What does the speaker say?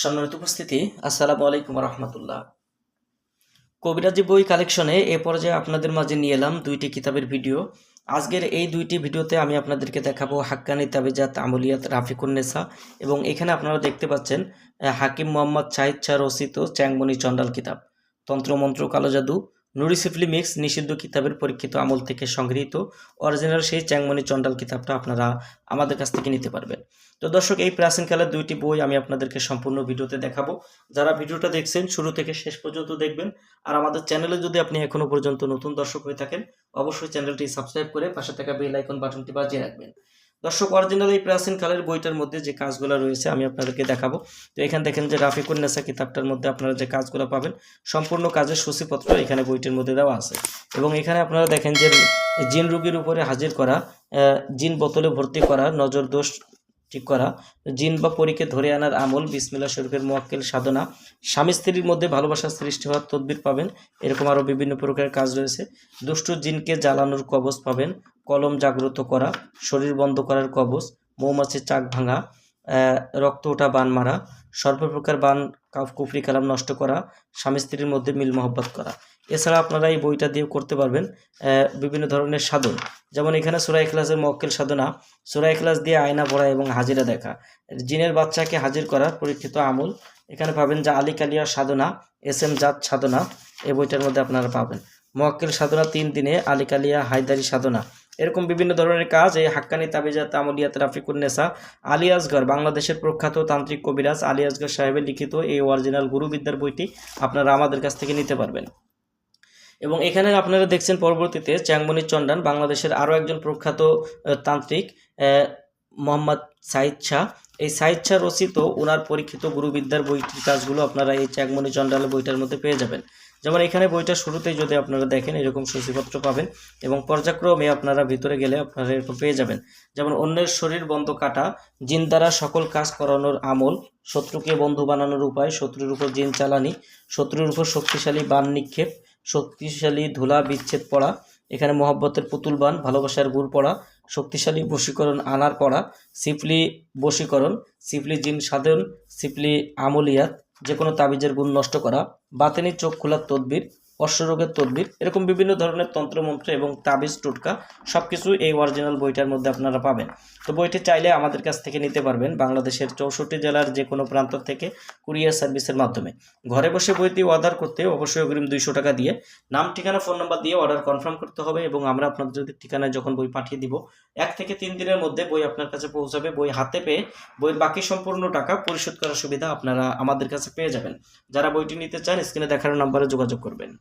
সম্মানিত উপস্থিতি, আসসালামু আলাইকুম রহমতুল্লাহ। কবিরাজি বই কালেকশনে এ পর্যায়ে আপনাদের মাঝে নিয়ে এলাম দুইটি কিতাবের ভিডিও। আজকের এই দুইটি ভিডিওতে আমি আপনাদেরকে দেখাবো হাক্কানি তাবিজাত আমলিয়াত রাফিকুন্নেসা, এবং এখানে আপনারা দেখতে পাচ্ছেন হাকিম মোহাম্মদ শাহিদ শাহ রচিত চ্যাংমণি চণ্ডাল কিতাব, তন্ত্রমন্ত্র কালো জাদু নুরিসিফলি মিক্স নিষিদ্ধ কিতাবের পরীক্ষিত আমল থেকে সংগৃহীত অরিজিনাল সেই চ্যাংমণি চণ্ডাল কিতাবটা আপনারা আমাদের কাছ থেকে নিতে পারবেন। তো দর্শক, এই প্রাচীনকালের দুইটি বই আমি আপনাদেরকে সম্পূর্ণ ভিডিওতে দেখাবো। যারা ভিডিওটা দেখছেন শুরু থেকে শেষ পর্যন্ত দেখবেন। আর আমাদের চ্যানেলে যদি আপনি এখনো পর্যন্ত নতুন দর্শক হয়ে থাকেন, অবশ্যই চ্যানেলটি সাবস্ক্রাইব করে পাশে থাকা বেল আইকন বাটনটি বাজিয়ে রাখবেন। দর্শক, অরিজিনাল এই প্রাচীনকালের বইটার মধ্যে যে কাজগুলো রয়েছে আমি আপনাদেরকে দেখাবো। তো এখানে দেখেন যে রাফিকুন্নেসা কিতাবটার মধ্যে আপনারা যে কাজগুলো পাবেন, সম্পূর্ণ কাজের সূচিপত্র এখানে বইটির মধ্যে দেওয়া আছে। এবং এখানে আপনারা দেখেন যে জিন রোগীর উপরে হাজির করা, জিন বোতলে ভর্তি করা, নজর দোষ ঠিক করা, জিন বা পরীকে ধরে আনার আমল, বিসমিল্লাহ শরীফের মুয়াক্কিল সাধনা, স্বামী স্ত্রীর মধ্যে ভালোবাসার সৃষ্টি হওয়ার তদবির পাবেন। এরকম আরও বিভিন্ন প্রকারের কাজ রয়েছে। দুষ্ট জিনকে জ্বালানোর কবচ পাবেন, কলম জাগ্রত করা, শরীর বন্ধ করার কবচ, মৌমাছির চাক ভাঙা, রক্ত ওঠা বান মারা, সর্বপ্রকার বান কুফরি কালাম নষ্ট করা, স্বামী স্ত্রীর মধ্যে মিল মহব্বত করা। এছাড়া আপনারা এই বইটা দিয়ে করতে পারবেন বিভিন্ন ধরনের সাধন, যেমন এখানে সূরা ইখলাসের মুয়াক্কিল সাধনা, সূরা ইখলাস দিয়ে আয়না পড়া এবং হাজিরা দেখা, জিনের বাচ্চাকে হাজির করার পরীক্ষিত আমল এখানে পাবেন। যা আলী কালিয়া সাধনা, এসএম জাত সাধনা এই বইটার মধ্যে আপনারা পাবেন। মুয়াক্কিল সাধনা 3 দিনে, আলী কালিয়া হায়দারি সাধনা, এরকম বিভিন্ন ধরনের কাজ এই হাক্কানি তাবিজাত আমলিয়াত রাফিকুন্নেসা আলী আসগর, বাংলাদেশের প্রখ্যাত তান্ত্রিক কবিরাজ আলী আসগর সাহেবের লিখিত এই অরিজিনাল গুরুবিদ্যার বইটি আপনারা আমাদের কাছ থেকে নিতে পারবেন। এবং এখানে আপনারা দেখছেন পরবর্তীতে চ্যাংমণি চণ্ডাল, বাংলাদেশের আরও একজন প্রখ্যাত তান্ত্রিক মোহাম্মদ শাহিদ শাহ, এই শাহিদ শাহ রচিত ওনার পরীক্ষিত গুরুবিদ্যার বইটির কাজগুলো আপনারা এই চ্যাংমণি চণ্ডালের বইটার মধ্যে পেয়ে যাবেন। যেমন এখানে বইটা শুরুতেই যদি আপনারা দেখেন এরকম সূচিপত্র পাবেন, এবং পর্যায়ক্রমে আপনারা ভিতরে গেলে আপনারা এরকম পেয়ে যাবেন। যেমন অন্যের শরীর বন্ধ কাটা, জিন দ্বারা সকল কাজ করানোর আমল, শত্রুকে বন্ধু বানানোর উপায়, শত্রুর উপর জিন চালানি, শত্রুর উপর শক্তিশালী বান নিক্ষেপ, শক্তিশালী ধুলা বিচ্ছেদ পড়া, এখানে মহব্বতের পুতুল বান, ভালোবাসার গুড় পড়া, শক্তিশালী বশীকরণ আনার পড়া, সিফলি বশীকরণ, সিফলি জিন সাধন, সিফলি আমলিয়াত, যে কোনো তাবিজের গুণ নষ্ট করা, বাতেনি চোখ খোলার তদবির, অশ্বরোগের তদবির, এরকম বিভিন্ন ধরনের তন্ত্রমন্ত্র এবং তাবিজ টোটকা সব কিছু এই অরিজিনাল বইটার মধ্যে আপনারা পাবেন। তো বইটি চাইলে আমাদের কাছ থেকে নিতে পারবেন বাংলাদেশের 64 জেলার যে কোনো প্রান্ত থেকে কুরিয়ার সার্ভিসের মাধ্যমে। ঘরে বসে বইটি অর্ডার করতে অবশ্যই অগ্রিম 200 টাকা দিয়ে নাম, ঠিকানা, ফোন নাম্বার দিয়ে অর্ডার কনফার্ম করতে হবে, এবং আমরা আপনাদের ঠিকানায় যখন বই পাঠিয়ে দিব 1 থেকে 3 দিনের মধ্যে বই আপনার কাছে পৌঁছাবে। বই হাতে পেয়ে বইয়ের বাকি সম্পূর্ণ টাকা পরিশোধ করার সুবিধা আপনারা আমাদের কাছে পেয়ে যাবেন। যারা বইটি নিতে চান স্ক্রিনে দেখানো নাম্বারে যোগাযোগ করবেন।